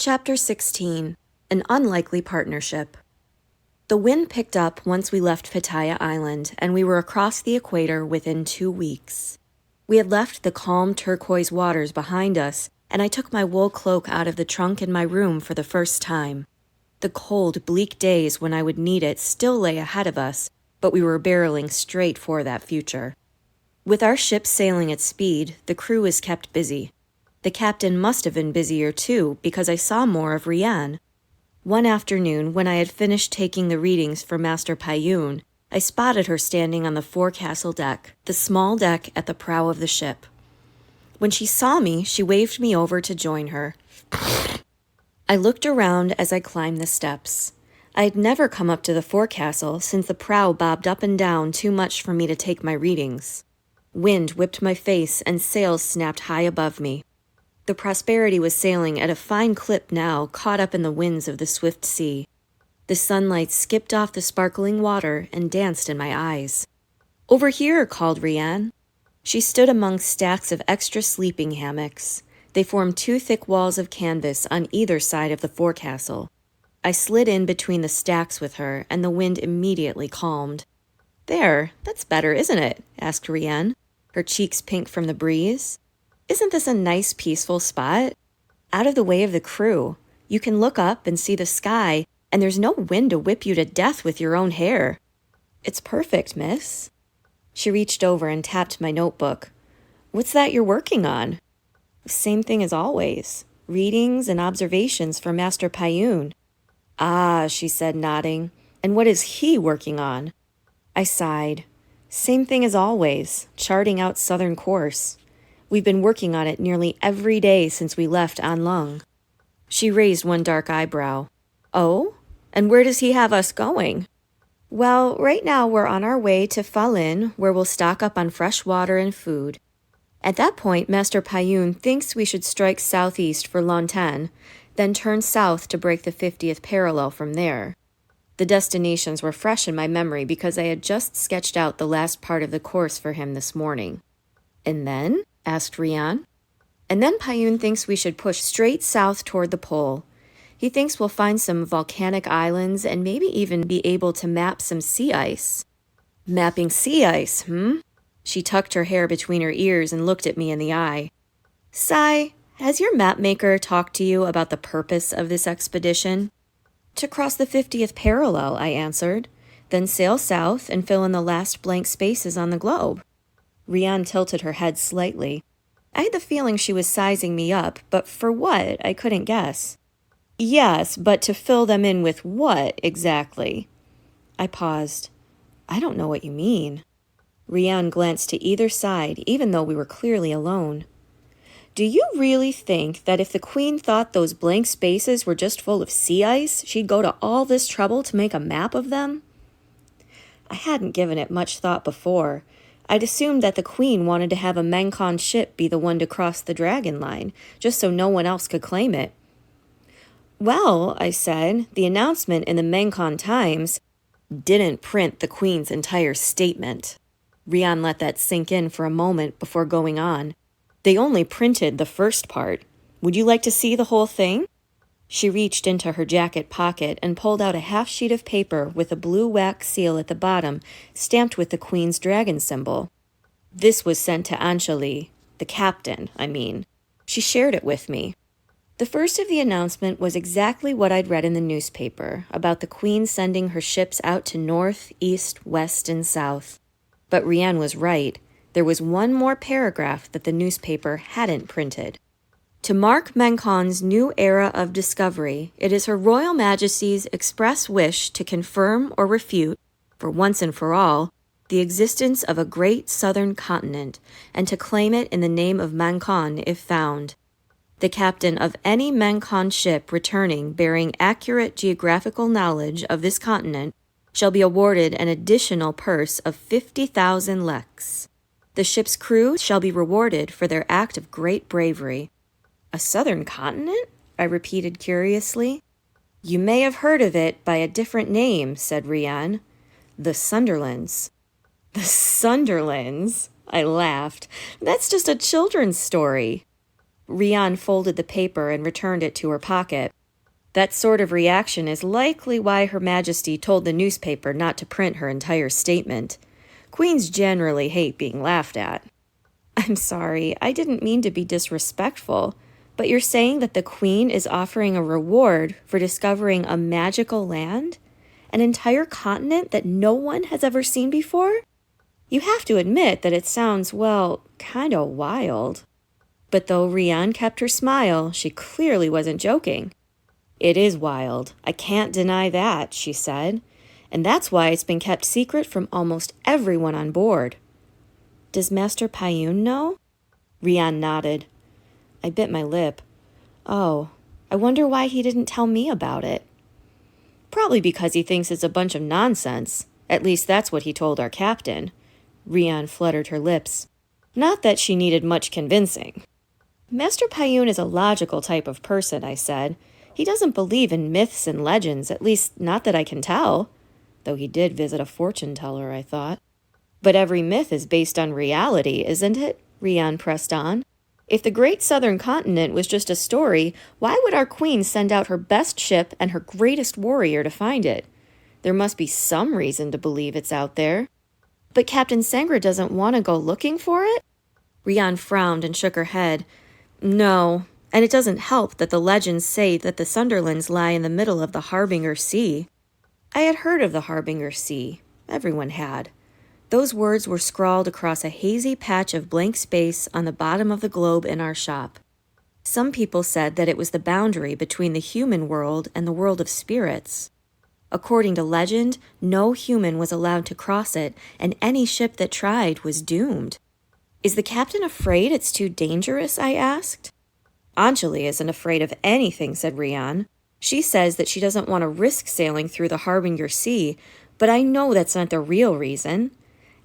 Chapter 16. An Unlikely Partnership. The wind picked up once we left Pattaya Island, and we were across the equator within 2 weeks. We had left the calm turquoise waters behind us, and I took my wool cloak out of the trunk in my room for the first time. The cold, bleak days when I would need it still lay ahead of us, but we were barreling straight for that future. With our ship sailing at speed, the crew was kept busy. The captain must have been busier too, because I saw more of Rian. One afternoon, when I had finished taking the readings for Master Payun, I spotted her standing on the forecastle deck, the small deck at the prow of the ship. When she saw me, she waved me over to join her. I looked around as I climbed the steps. I had never come up to the forecastle since the prow bobbed up and down too much for me to take my readings. Wind whipped my face and sails snapped high above me. The Prosperity was sailing at a fine clip now, caught up in the winds of the swift sea. The sunlight skipped off the sparkling water and danced in my eyes. "Over here," called Rian. She stood among stacks of extra sleeping hammocks. They formed 2 thick walls of canvas on either side of the forecastle. I slid in between the stacks with her, and the wind immediately calmed. "There, that's better, isn't it?" asked Rian, her cheeks pink from the breeze. "Isn't this a nice, peaceful spot? Out of the way of the crew. You can look up and see the sky, and there's no wind to whip you to death with your own hair." "It's perfect, miss." She reached over and tapped my notebook. "What's that you're working on?" "Same thing as always. Readings and observations for Master Payun." "Ah," she said, nodding. "And what is he working on?" I sighed. "Same thing as always, charting out southern course. We've been working on it nearly every day since we left Anlung." She raised one dark eyebrow. "Oh? And where does he have us going?" "Well, right now we're on our way to Falin, where we'll stock up on fresh water and food. At that point, Master Payun thinks we should strike southeast for Lontan, then turn south to break the 50th parallel from there." The destinations were fresh in my memory because I had just sketched out the last part of the course for him this morning. "And then?" asked Rian. "And then Payun thinks we should push straight south toward the pole. He thinks we'll find some volcanic islands and maybe even be able to map some sea ice." "Mapping sea ice, She tucked her hair between her ears and looked at me in the eye. "Sai, has your Mapmaker talked to you about the purpose of this expedition?" "To cross the 50th parallel," I answered. "Then sail south and fill in the last blank spaces on the globe." Rian tilted her head slightly. I had the feeling she was sizing me up, but for what, I couldn't guess. "Yes, but to fill them in with what, exactly?" I paused. "I don't know what you mean." Rian glanced to either side, even though we were clearly alone. "Do you really think that if the Queen thought those blank spaces were just full of sea ice, she'd go to all this trouble to make a map of them?" I hadn't given it much thought before. I'd assumed that the Queen wanted to have a Mencon ship be the one to cross the Dragon Line, just so no one else could claim it. "Well," I said, "the announcement in the Mencon Times didn't print the Queen's entire statement." Rian let that sink in for a moment before going on. "They only printed the first part. Would you like to see the whole thing?" She reached into her jacket pocket and pulled out a half sheet of paper with a blue wax seal at the bottom, stamped with the Queen's dragon symbol. "This was sent to Anjali, the captain, I mean. She shared it with me." The first of the announcement was exactly what I'd read in the newspaper, about the Queen sending her ships out to north, east, west, and south. But Rian was right. There was one more paragraph that the newspaper hadn't printed. "To mark Mencon's new era of discovery, it is Her Royal Majesty's express wish to confirm or refute, for once and for all, the existence of a great southern continent, and to claim it in the name of Mencon if found. The captain of any Mencon ship returning bearing accurate geographical knowledge of this continent shall be awarded an additional purse of 50,000 leks. The ship's crew shall be rewarded for their act of great bravery." "A southern continent?" I repeated curiously. "You may have heard of it by a different name," said Rian. "The Sunderlands." "The Sunderlands?" I laughed. "That's just a children's story." Rian folded the paper and returned it to her pocket. That sort of reaction is likely why Her Majesty told the newspaper not to print her entire statement. Queens generally hate being laughed at. I'm sorry, I didn't mean to be disrespectful, but you're saying that the Queen is offering a reward for discovering a magical land? An entire continent that no one has ever seen before? You have to admit that it sounds, well, kinda wild. But though Rian kept her smile, she clearly wasn't joking. It is wild. I can't deny that, she said. And that's why it's been kept secret from almost everyone on board. Does Master Payun know? Rian nodded. I bit my lip. Oh, I wonder why he didn't tell me about it. Probably because he thinks it's a bunch of nonsense. At least that's what he told our captain. Rian fluttered her lips. Not that she needed much convincing. Master Payun is a logical type of person, I said. He doesn't believe in myths and legends, at least not that I can tell. Though he did visit a fortune teller, I thought. But every myth is based on reality, isn't it? Rian pressed on. If the great southern continent was just a story, why would our queen send out her best ship and her greatest warrior to find it? There must be some reason to believe it's out there. But Captain Sangra doesn't want to go looking for it? Rian frowned and shook her head. No, and it doesn't help that the legends say that the Sunderlands lie in the middle of the Harbinger Sea. I had heard of the Harbinger Sea. Everyone had. Those words were scrawled across a hazy patch of blank space on the bottom of the globe in our shop. Some people said that it was the boundary between the human world and the world of spirits. According to legend, no human was allowed to cross it, and any ship that tried was doomed. Is the captain afraid it's too dangerous? I asked. Anjali isn't afraid of anything, said Rian. She says that she doesn't want to risk sailing through the Harbinger Sea, but I know that's not the real reason.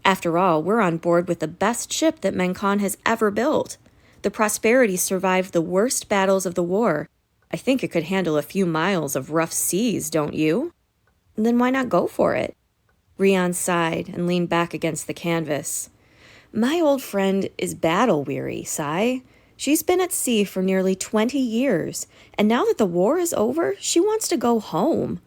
After all, we're on board with the best ship that Menkon has ever built. The Prosperity survived the worst battles of the war. I think it could handle a few miles of rough seas, don't you? Then why not go for it? Rian sighed and leaned back against the canvas. My old friend is battle-weary, Sai. She's been at sea for nearly 20 years, and now that the war is over, she wants to go home.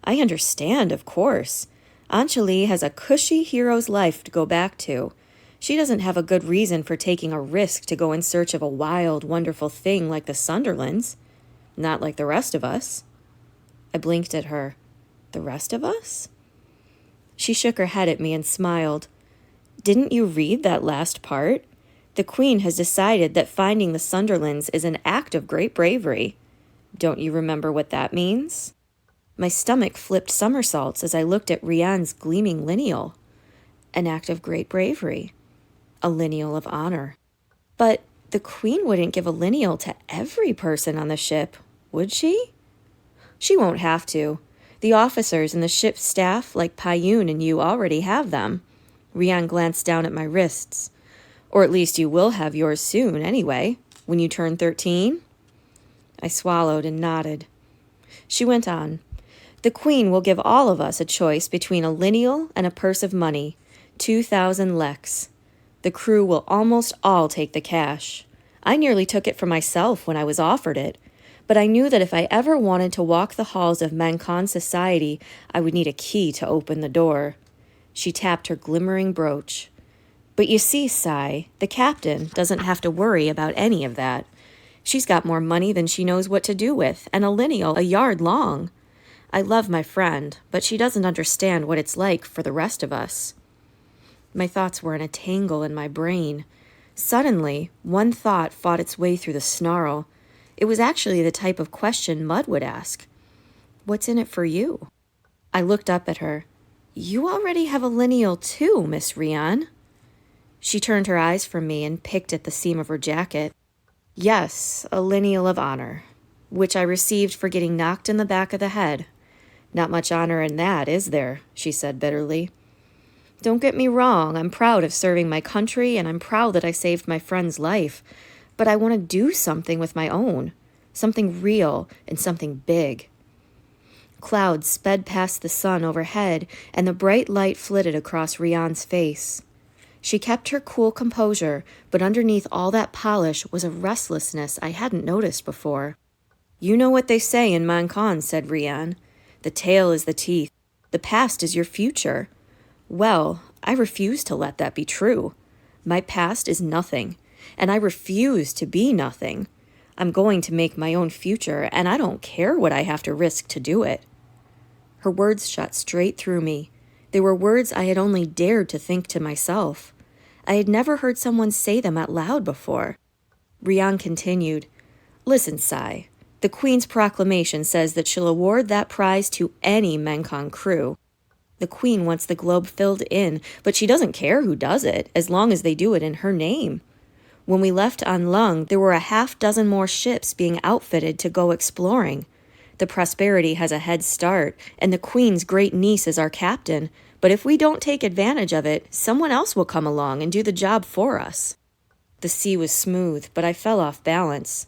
I understand, of course. Anjali has a cushy hero's life to go back to. She doesn't have a good reason for taking a risk to go in search of a wild, wonderful thing like the Sunderlands. Not like the rest of us. I blinked at her. The rest of us? She shook her head at me and smiled. Didn't you read that last part? The Queen has decided that finding the Sunderlands is an act of great bravery. Don't you remember what that means? My stomach flipped somersaults as I looked at Rian's gleaming lineal. An act of great bravery. A lineal of honor. But the Queen wouldn't give a lineal to every person on the ship, would she? She won't have to. The officers and the ship's staff, like Payun and you, already have them. Rian glanced down at my wrists. Or at least you will have yours soon, anyway, when you turn 13. I swallowed and nodded. She went on. The Queen will give all of us a choice between a lineal and a purse of money, 2,000 leks. The crew will almost all take the cash. I nearly took it for myself when I was offered it, but I knew that if I ever wanted to walk the halls of Menkon society, I would need a key to open the door. She tapped her glimmering brooch. But you see, Sai, the captain doesn't have to worry about any of that. She's got more money than she knows what to do with, and a lineal a yard long. I love my friend, but she doesn't understand what it's like for the rest of us. My thoughts were in a tangle in my brain. Suddenly, one thought fought its way through the snarl. It was actually the type of question Mud would ask. What's in it for you? I looked up at her. You already have a lineal too, Miss Rian. She turned her eyes from me and picked at the seam of her jacket. Yes, a lineal of honor, which I received for getting knocked in the back of the head. Not much honor in that, is there? She said bitterly. Don't get me wrong, I'm proud of serving my country, and I'm proud that I saved my friend's life. But I want to do something with my own. Something real and something big. Clouds sped past the sun overhead, and the bright light flitted across Rian's face. She kept her cool composure, but underneath all that polish was a restlessness I hadn't noticed before. "You know what they say in Mankan," said Rian. "The tail is the teeth. The past is your future." Well, I refuse to let that be true. My past is nothing, and I refuse to be nothing. I'm going to make my own future, and I don't care what I have to risk to do it. Her words shot straight through me. They were words I had only dared to think to myself. I had never heard someone say them out loud before. Rian continued, "Listen, Sai. The Queen's proclamation says that she'll award that prize to any Menkong crew. The Queen wants the globe filled in, but she doesn't care who does it, as long as they do it in her name. When we left Anlung, there were a half-dozen more ships being outfitted to go exploring. The Prosperity has a head start, and the Queen's great niece is our captain, but if we don't take advantage of it, someone else will come along and do the job for us." The sea was smooth, but I fell off balance.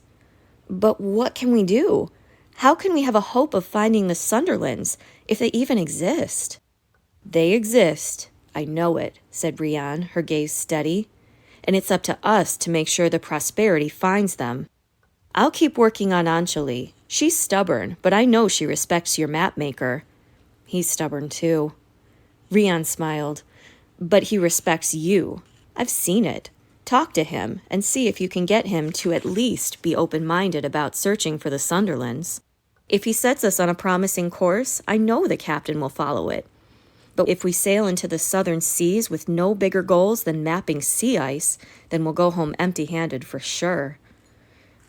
"But what can we do? How can we have a hope of finding the Sunderlands, if they even exist?" "They exist. I know it," said Rian, her gaze steady. "And it's up to us to make sure the Prosperity finds them. I'll keep working on Anjali. She's stubborn, but I know she respects your Mapmaker." "He's stubborn too." Rian smiled. "But he respects you. I've seen it. Talk to him and see if you can get him to at least be open-minded about searching for the Sunderlands. If he sets us on a promising course, I know the captain will follow it. But if we sail into the southern seas with no bigger goals than mapping sea ice, then we'll go home empty-handed for sure."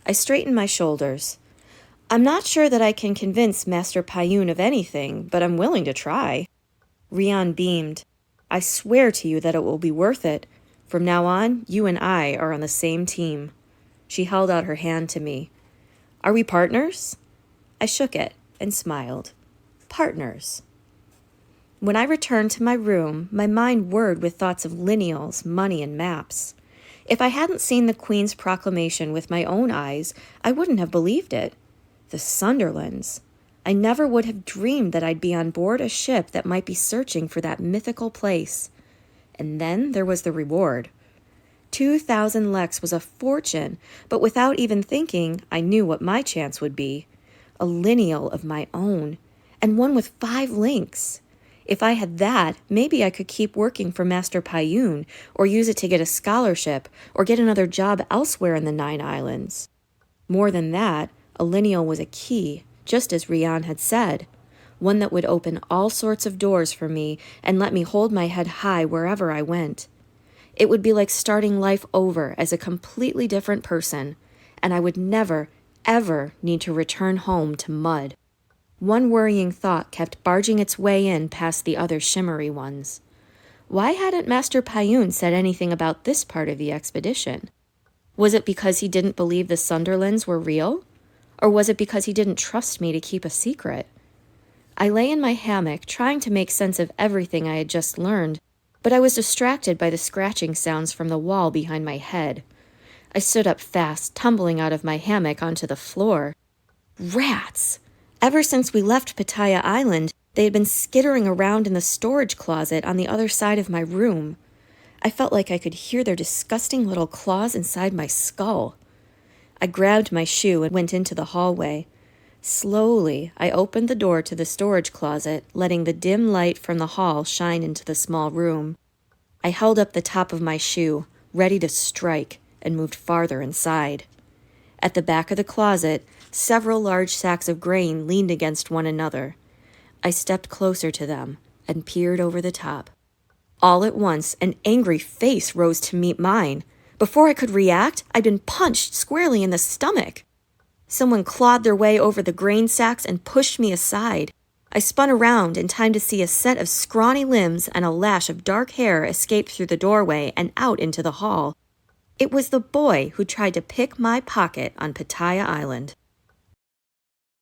I straightened my shoulders. "I'm not sure that I can convince Master Payun of anything, but I'm willing to try." Rian beamed. "I swear to you that it will be worth it. From now on, you and I are on the same team." She held out her hand to me. "Are we partners?" I shook it and smiled. Partners. When I returned to my room, my mind whirred with thoughts of lineals, money, and maps. If I hadn't seen the Queen's proclamation with my own eyes, I wouldn't have believed it. The Sunderlands. I never would have dreamed that I'd be on board a ship that might be searching for that mythical place. And then there was the reward. 2,000 leks was a fortune, but without even thinking, I knew what my chance would be. A lineal of my own, and one with 5 links. If I had that, maybe I could keep working for Master Payun, or use it to get a scholarship, or get another job elsewhere in the 9 islands. More than that, a lineal was a key, just as Rian had said, one that would open all sorts of doors for me and let me hold my head high wherever I went. It would be like starting life over as a completely different person, and I would never, ever need to return home to mud. One worrying thought kept barging its way in past the other shimmery ones. Why hadn't Master Payun said anything about this part of the expedition? Was it because he didn't believe the Sunderlands were real? Or was it because he didn't trust me to keep a secret? I lay in my hammock trying to make sense of everything I had just learned, but I was distracted by the scratching sounds from the wall behind my head. I stood up fast, tumbling out of my hammock onto the floor. Rats! Ever since we left Pattaya Island, they had been skittering around in the storage closet on the other side of my room. I felt like I could hear their disgusting little claws inside my skull. I grabbed my shoe and went into the hallway. Slowly, I opened the door to the storage closet, letting the dim light from the hall shine into the small room. I held up the top of my shoe, ready to strike, and moved farther inside. At the back of the closet, several large sacks of grain leaned against one another. I stepped closer to them and peered over the top. All at once, an angry face rose to meet mine. Before I could react, I'd been punched squarely in the stomach. Someone clawed their way over the grain sacks and pushed me aside. I spun around in time to see a set of scrawny limbs and a lash of dark hair escape through the doorway and out into the hall. It was the boy who tried to pick my pocket on Pattaya Island.